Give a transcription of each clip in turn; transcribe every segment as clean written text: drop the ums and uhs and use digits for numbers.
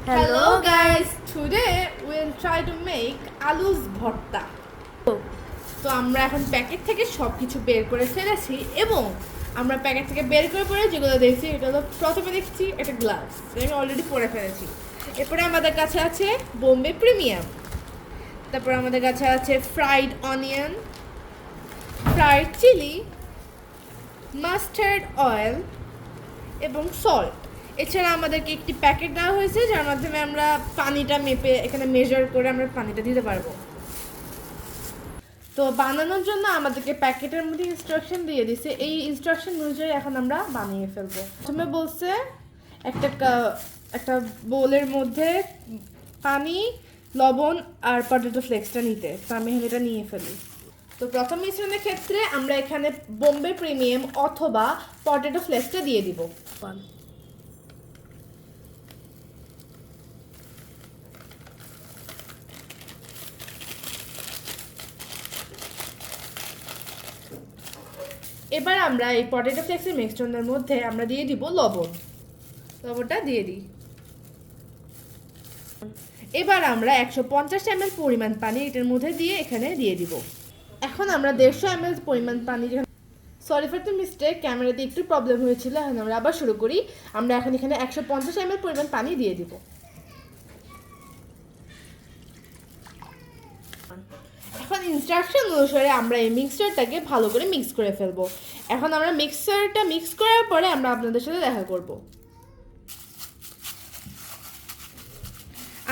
Hello guys, today we'll try to make আলুস ভর্তা। তো আমরা এখন প্যাকেট থেকে সব কিছু বের করে ফেলেছি এবং আমরা প্যাকেট থেকে বের করে পরে যেগুলো দেখছি এটা হলো প্রথমে দেখছি একটা গ্লাভস আমি অলরেডি পরে ফেলেছি। এরপরে আমাদের কাছে আছে বোম্বে প্রিমিয়াম, তারপর আমাদের কাছে আছে fried onion, fried chilli, mustard oil এবং সল্ট। এছাড়া আমাদেরকে একটি প্যাকেট দেওয়া হয়েছে যার মাধ্যমে আমরা পানিটা মেপে এখানে মেজার করে আমরা পানিটা দিতে পারবো। তো বানানোর জন্য আমাদেরকে প্যাকেটের মধ্যে ইনস্ট্রাকশন দিয়ে দিছে, এই ইনস্ট্রাকশন অনুযায়ী এখন আমরা বানিয়ে ফেলবো। প্রথমে বলছে একটা বোলের মধ্যে পানি, লবণ আর পটেটো ফ্লেক্সটা নিতে, তো আমি এখানে এটা নিয়ে ফেলি। তো প্রথম মিশ্রণের ক্ষেত্রে আমরা এখানে বোম্বে প্রিমিয়াম অথবা পটেটো ফ্লেক্সটা দিয়ে দিব। এবার আমরা এই পটেটো ফ্লেক্সের মিশ্রণের মধ্যে আমরা দিয়ে দিব লবণটা দিয়ে দিই। এবার আমরা 150 ml পরিমাণ পানি এটার মধ্যে দিয়ে এখানে দিয়ে দিব। এখন আমরা 150 ml পরিমাণ পানি, সরি ফর দ্য মিস্টেক, ক্যামেরাতে একটু প্রবলেম হয়েছিল, এখন আমরা আবার শুরু করি। আমরা এখন এখানে 150 ml পরিমাণ পানি দিয়ে দিব। এখন ইনস্ট্রাকশন অনুসারে আমরা এই মিক্সচারটাকে ভালো করে মিক্স করে ফেলবো। এখন আমরা মিক্সচারটা মিক্স করার পরে আমরা আপনাদের সাথে দেখা করব।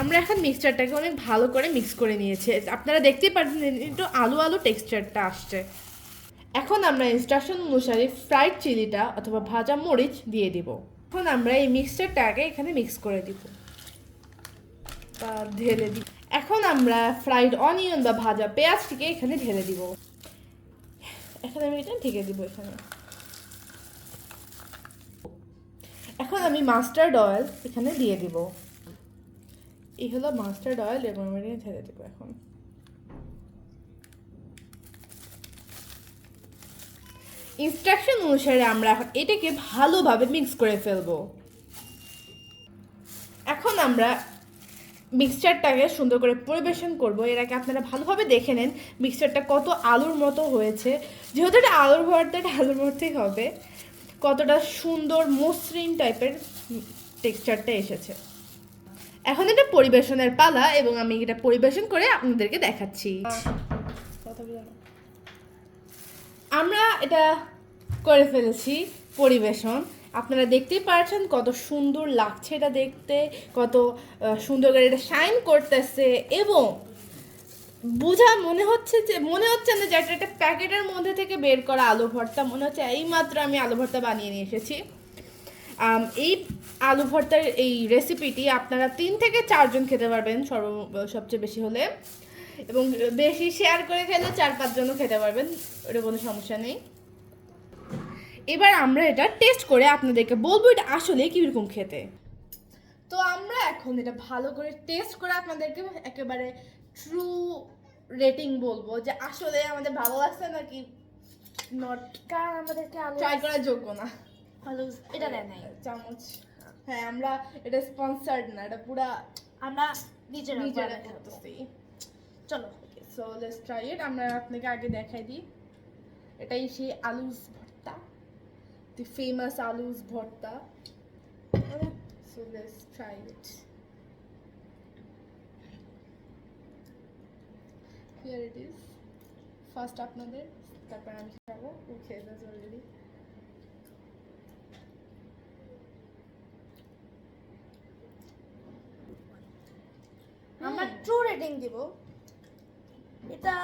আমরা এখন মিক্সচারটাকে অনেক ভালো করে মিক্স করে নিয়েছি, আপনারা দেখতেই পাচ্ছেন একটু আলু আলু টেক্সচারটা আসছে। এখন আমরা ইনস্ট্রাকশন অনুসারে ফ্রাইড চিলিটা অথবা ভাজা মরিচ দিয়ে দিব। এখন আমরা এই মিক্সচারটাকে এখানে মিক্স করে দিব বা ঢেলে দিব। এখন আমরা ফ্রাইড অনিয়ন বা ভাজা পেঁয়াজটিকে এখানে ঢেলে দিব। এখন আমি এটা ঢেকে দিব এখানে। এখন আমি মাস্টার্ড অয়েল এখানে দিয়ে দিব। এই হলো মাস্টার্ড অয়েল এবং আমি এটা ঢেলে দিব। এখন ইনস্ট্রাকশন অনুসারে আমরা এখন এটাকে ভালোভাবে মিক্স করে ফেলবো। এখন আমরা মিক্সচারটাকে সুন্দর করে পরিবেশন করব। এর আগে আপনারা ভালোভাবে দেখে নেন মিক্সচারটা কত আলুর মতো হয়েছে, যেহেতু এটা আলুর ভর্তা, এটা আলুর ভর্তাই হবে, কতটা সুন্দর মসৃণ টাইপের টেক্সচারটা এসেছে। এখন এটা পরিবেশনের পালা এবং আমি এটা পরিবেশন করে আপনাদেরকে দেখাচ্ছি। আমরা এটা করে ফেলেছি পরিবেশন, আপনারা দেখতেই পাচ্ছেন কত সুন্দর লাগছে এটা দেখতে, কত সুন্দর করে এটা শাইন করতেছে এবং মনে হচ্ছে না যে এটা প্যাকেটের মধ্যে থেকে বের করা আলু ভর্তা, মনে হচ্ছে এইমাত্র আমি আলু ভর্তা বানিয়ে নিয়ে এসেছি। এই আলু ভর্তার এই রেসিপিটি আপনারা 3 থেকে 4 জন খেতে পারবেন সবচেয়ে বেশি হলে, এবং বেশি শেয়ার করে খেলে 4-5 জনও খেতে পারবেন, ওটা কোনো সমস্যা নেই। এবার আমরা এটা টেস্ট করে আপনাদেরকে বলবো এটা আসলে কীরকম খেতে। তো আমরা এখন এটা ভালো করে টেস্ট করে আপনাদেরকে একেবারে ট্রু রেটিং বলবো যে আসলে আমাদের ভালো লাগছে নাকি নট, কারণ আমাদেরকে আলু ট্রাই করার যোগ্য না। আলু এটা দেয় নাই চামচ, হ্যাঁ আমরা এটা স্পন্সার্ড না, এটা পুরা আমরা নিজেরা করতেছি। চলো সো লেটস ট্রাই ইট। আমরা আপনাকে আগে দেখাই দিই, এটাই সেই আলুস ভর্তা, দি ফেমাস আলুস ভর্তা। So let's try it. Here it is. First আপনাদের, তারপর আমি খাবো। Okay that's already. আমরা ট্রু রেটিং দিব। এটা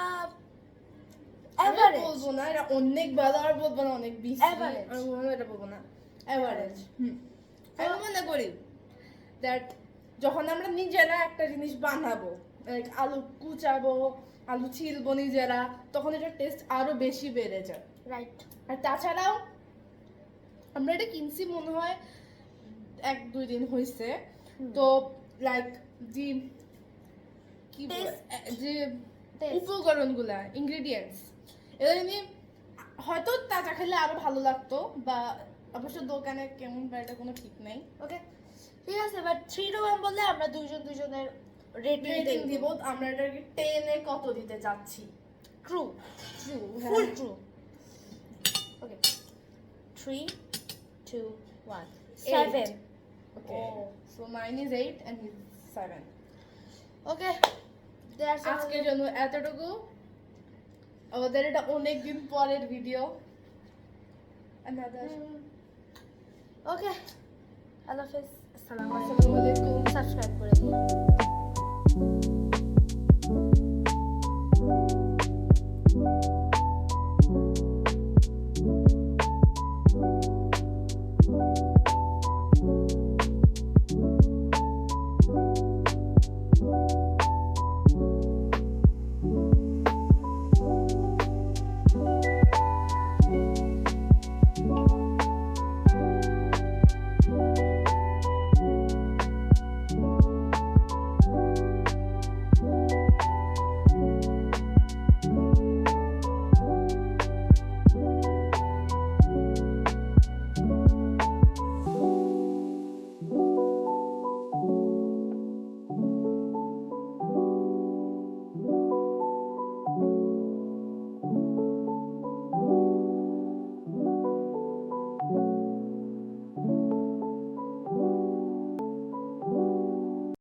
আমি বলবো না এটা অনেক ভালো, আর বলবো না অনেক বেশি, Average. আমি বলবো এটা বলবো না, অ্যাভারেজ। আমি মনে করি দ্যাট যখন আমরা নিজেরা একটা জিনিস বানাবো, লাইক আলু কুচাবো, আলু ছিলবো নিজেরা, তখন এটার টেস্ট আরো বেশি বেড়ে যায়। রাইট। আর তাছাড়াও আমরা এটা কিনছি মনে হয় 1-2 দিন হয়েছে, তো লাইক যে কি যে উপকরণগুলা, ইনগ্রেডিয়েন্টস, এটা হয়তো তাজা খেলে আরো ভালো লাগতো বা অবশ্য দোকানে কেমন বা এটা কোনো ঠিক নেই। ওকে ঠিক আছে, বাট 3 to 1 বললে আমরা দুজনের রেটিং রেটিং দিব, আমরা এটাকে 10 এ কত দিতে যাচ্ছি? True true, full true. Okay 3 2 1 7 okay, so mine is 8 and his 7। Okay that's আজকের জন্য এতটুকু। আমাদের এটা অনেক দিন পরের ভিডিও। ওকে আল্লাহ হাফেজ, আসসালামু আসসালামু আলাইকুম। সাবস্ক্রাইব করে দিন।